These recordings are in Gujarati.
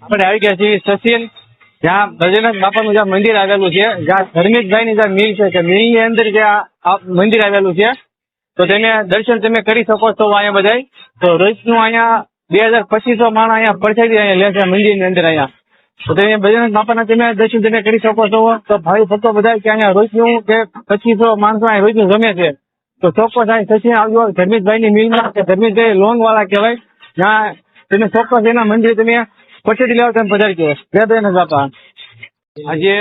આપણે આવી ગયા છીએ સચિન, જ્યાં ભજનનાથ બાપાનું જ્યાં મંદિર આવેલું છે, જ્યાં ધર્મિકભાઈની જ્યાં મિલ છે, મિલની અંદર જે આ મંદિર આવેલું છે, તો તેને દર્શન તમે કરી શકો છો અહીંયા બધા. તો રોજનું અહીંયા 2250 માણસ અહીંયા પરસાદી અહીંયા લે છે મંદિરની અંદર અહીંયા. તો તમે ભજનનાથ બાપાના તમે દર્શન તમે કરી શકો છો. તો ભાઈ ભક્તો બધા કે અહીંયા રોજનું કે 2500 માણસો અહીંયા રોજનું જમે છે. તો ચોક્કસ અહીં સચિન આવ્યો ધર્મિકભાઈની મિલમાં, કે ધર્મિકભાઈ લોન વાળા કહેવાય, જ્યાં તમે ચોક્કસ એના મંદિર તમે પછેડી લેવા તમે પધારી ગયો. જય ભજનનાથ બાપા. આજે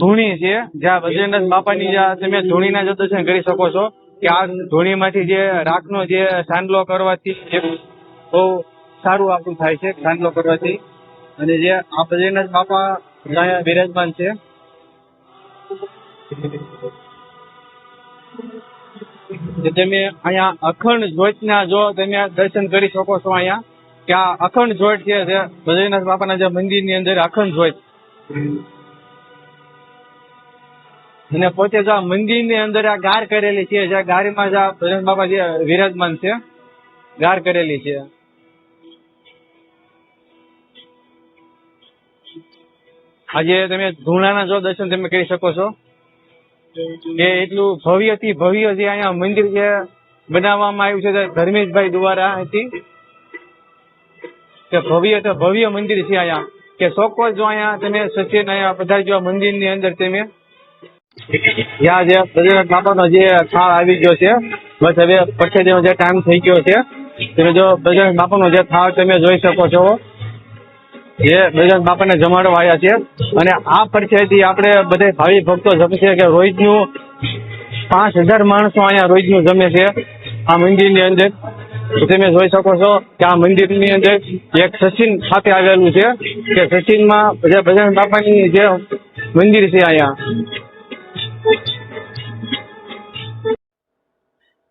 ધૂણી છે, જ્યાં ભજનનાથ બાપાની જ્યાં તમે ધૂણીના જો દર્શન કરી શકો છો, કે આ ધૂણીમાંથી જે રાખનો જે સાંડલો કરવાથી બહુ સારું આપણું થાય છે સાંડલો કરવાથી. અને જે આ ભજનનાથ બાપા અહીંયા બિરાજમાન છે, જે તમે અહીંયા અખંડ જ્યોતના જો તમે દર્શન કરી શકો છો અહીંયા, કે આ અખંડ જ્યોત છે ભજનનાથ બાપાના જે મંદિરની અંદર અખંડ જ્યોત. અને પોતે જો મંદિરની અંદર આ ગાર કરેલી છે, જે ગારમાં જે ભજનનાથ બાપા જે વિરાજમાન છે, ગાર કરેલી છે. આજે તમે ધૂણાના જો દર્શન તમે કરી શકો છો, કે એટલું ભવ્યથી ભવ્ય જે અહીંયા મંદિર જે બનાવવામાં આવ્યું છે ધર્મેશભાઈ દ્વારા અહીંથી, કે ભવ્ય તો ભવ્ય મંદિર છે અહીંયા. કે ચોક્કસ જો અહીંયા તમે સચિન અહીંયા પધારજો મંદિરની અંદર તમે, જ્યાં જે ભજનનાથ બાપાનો જે થાળ આવી ગયો છે, બસ હવે પરસાદીનો જે ટાઈમ થઈ ગયો છે, તમે જો ભજનનાથ બાપાનો જે થાળ તમે જોઈ શકો છો, જે ભજનનાથ બાપાને જમાડવા આવ્યા છે. અને આ પરસાદી આપણે બધા ભાવિ ભક્તો જમશે, કે રોજનું 5000 માણસો અહીંયા રોજનું જમે છે આ મંદિરની અંદર. તમે જોઈ શકો છો કે આ મંદિરની અંદર એક સચિન ખાતે આવેલું છે, કે સચિનમાં જે ભજનનાથ બાપાની જે મંદિર છે અહીંયા.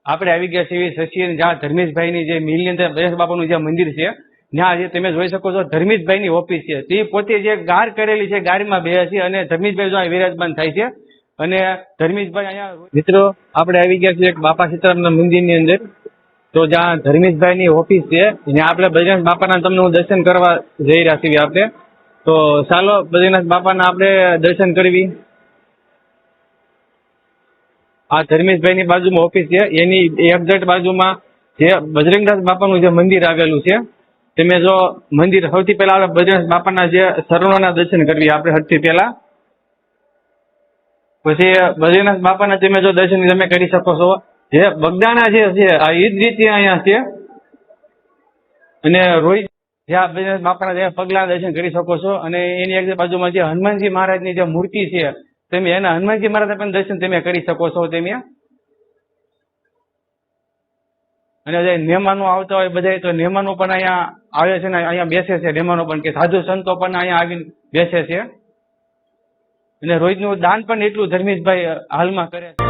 આપણે આવી ગયા છીએ સચિન, જ્યાં ધર્મેશભાઈની જે મિલની અંદર ભજનનાથ બાપાનું જે મંદિર છે, ત્યાં જે તમે જોઈ શકો છો ધર્મેશભાઈની ઓફિસ છે. તે પોતે જે ગાર કરેલી છે, ગારમાં બેસે છે, અને ધર્મેશભાઈ જો વિરાજમાન થાય છે. અને ધર્મેશભાઈ અહીંયા મિત્રો આપણે આવી ગયા છીએ એક બાપા સીતારામના મંદિરની અંદર. તો જ્યાં ધર્મેશભાઈની ઓફિસ છે, ત્યાં આપણે ભજનનાથ બાપાના તમને હું દર્શન કરવા જઈ રહ્યા છીએ આપણે. તો ચાલો ભજનનાથ બાપાના આપણે દર્શન કરવી. આ ધર્મેશભાઈની બાજુમાં ઓફિસ છે, એની એક્ઝેક્ટ બાજુમાં જે બજરંગદાસ બાપાનું જે મંદિર આવેલું છે. તમે જો મંદિર સૌથી પહેલા આપણે ભજનનાથ બાપાના જે શરણોના દર્શન કરવી આપણે સૌથી પહેલા, પછી ભજનનાથ બાપાના તમે જો દર્શન તમે કરી શકો છો. જે બગદાણા જે છે આ એ જ રીતે અહીંયા છે. અને રોજ જ્યાં ભજનનાથ બાપાના જે પગલા દર્શન કરી શકો છો. અને એની એક બાજુમાં જે હનુમાનજી મહારાજની જે મૂર્તિ છે, તમે એના હનુમાનજી મહારાજના પણ દર્શન તમે કરી શકો છો તમે. અને જે મહેમાનો આવતા હોય બધા, તો મહેમાનો પણ અહીંયા આવે છે ને અહીંયા બેસે છે. મહેમાનો પણ કે સાધુ સંતો પણ અહીંયા આવીને બેસે છે. અને રોજનું દાન પણ એટલું ધર્મેશભાઈ હાલમાં કરે છે.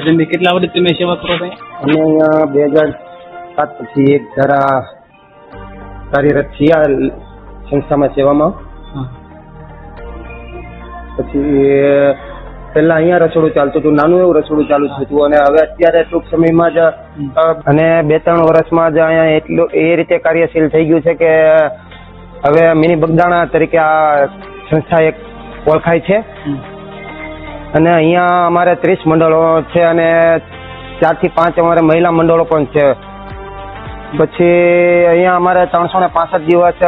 તમે કેટલા વર્ષ તમે સેવા કરો છો? અમે અહીંયા 2007 પછી એક ધારા કાર્યરત છીએ આ સંસ્થામાં સેવામાં. પછી પહેલા અહીંયા રસોડું ચાલતું હતું, નાનું એવું રસોડું ચાલુ થતું, અને હવે અત્યારે ટૂંક સમયમાં જ અને 2-3 વર્ષમાં જ અહીંયા એટલું એ રીતે કાર્યશીલ થઈ ગયું છે કે હવે મિની બગદાણા તરીકે આ સંસ્થા એક ઓળખાય છે. અને અહીંયા અમારે 30 મંડળો છે, અને 4 થી 5 અમારે મહિલા મંડળો પણ છે. પછી અહીંયા અમારે 365 દિવસ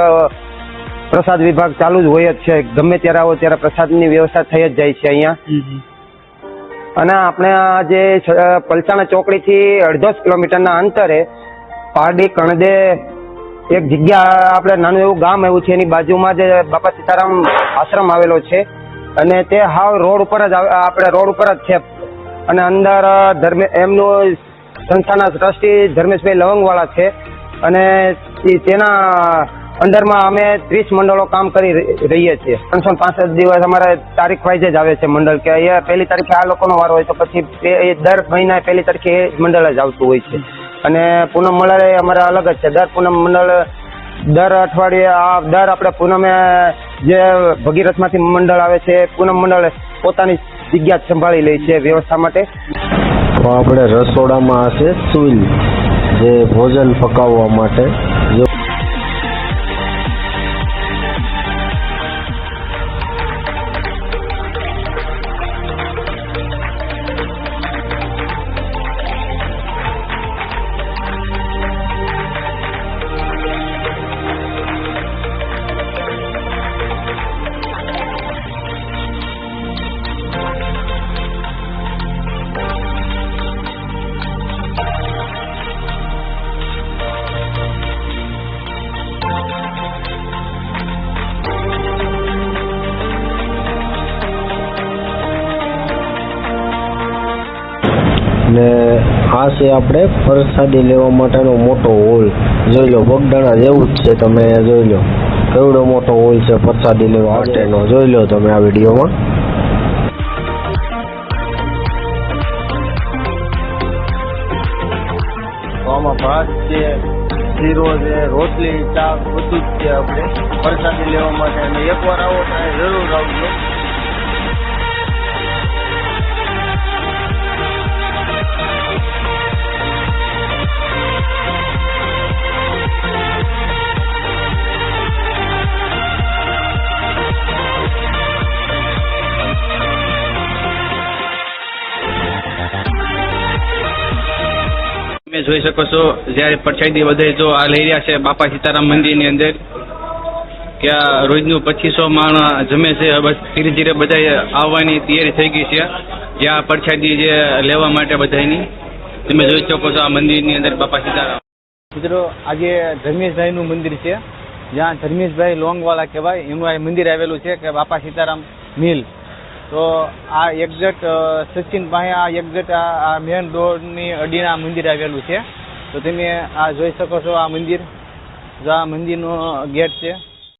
પ્રસાદ વિભાગ ચાલુ જ હોય જ છે. ગમે ત્યારે આવો ત્યારે પ્રસાદની વ્યવસ્થા થઈ જ જાય છે અહીંયા. અને આપણે આ જે પલસાણા ચોકડી થી 1.5 કિલોમીટરના અંતરે પારડી કણદે એક જગ્યા આપણે નાનું એવું ગામ આવ્યું છે, એની બાજુમાં જ બાપા સીતારામ આશ્રમ આવેલો છે. અને તે હાવ રોડ ઉપર જ આપણે રોડ ઉપર જ છે. અને અંદર એમનું સંસ્થાના ટ્રસ્ટી ધર્મેશભાઈ લવંગવાળા છે. અને તેના અંદરમાં અમે 30 મંડળો કામ કરી રહીએ છીએ. 365 દિવસ અમારે તારીખ વાઇઝ જ આવે છે મંડળ, કે અહીંયા 1લી તારીખે આ લોકોનો વારો હોય તો પછી દર મહિના 1લી તારીખે એ મંડળ જ આવતું હોય છે. અને પૂનમ મંડળ અમારે અલગ જ છે. દર પૂનમ મંડળ દર અઠવાડિયે દર આપણે પૂનમે જે ભગીરથમાંથી મંડળ આવે છે, પૂનમ મંડળ પોતાની જગ્યા સંભાળી લે છે વ્યવસ્થા માટે. તો આપણે રસોડામાં હશે ચૂલ, જે ભોજન પકાવવા માટે. જો ને આ છે આપણે પ્રસાદી લેવા માટેનો મોટો હોલ. જોઈ લો, બગદાણા જેવું જ છે. તમે જોઈ લો કેવડો મોટો હોલ છે પ્રસાદી લેવા માટેનો. જોઈ લો તમે આ વિડીયોમાં. આમાં ભાત છે, શીરો છે, રોટલી, શાક બધું જ છે આપણે પ્રસાદી લેવા માટે. અને એકવાર આવો તો જરૂર આવજો. તમે જોઈ શકો છો જ્યારે પ્રસાદી વધે જો આ લઈ રહ્યા છે બાપા સીતારામ મંદિરની અંદર, કે આ રોજનું 2500 માણસ જમે છે. બસ ધીરે ધીરે બધા આવવાની તૈયારી થઈ ગઈ છે જ્યાં પ્રસાદી જે લેવા માટે બધાની. તમે જોઈ શકો છો આ મંદિરની અંદર બાપા સીતારામ. મિત્રો આજે ધર્મેશભાઈનું મંદિર છે, જ્યાં ધર્મેશભાઈ લોંગવાલા કહેવાય, એનું આ મંદિર આવેલું છે કે બાપા સીતારામ મિલ. તો આ એક્ઝેક્ટ સચિન પાસે આ એક્ઝેક્ટ આ મેન રોડની અડીના મંદિર આવેલું છે. તો તમે આ જોઈ શકો છો આ મંદિર, જો આ મંદિરનો ગેટ છે.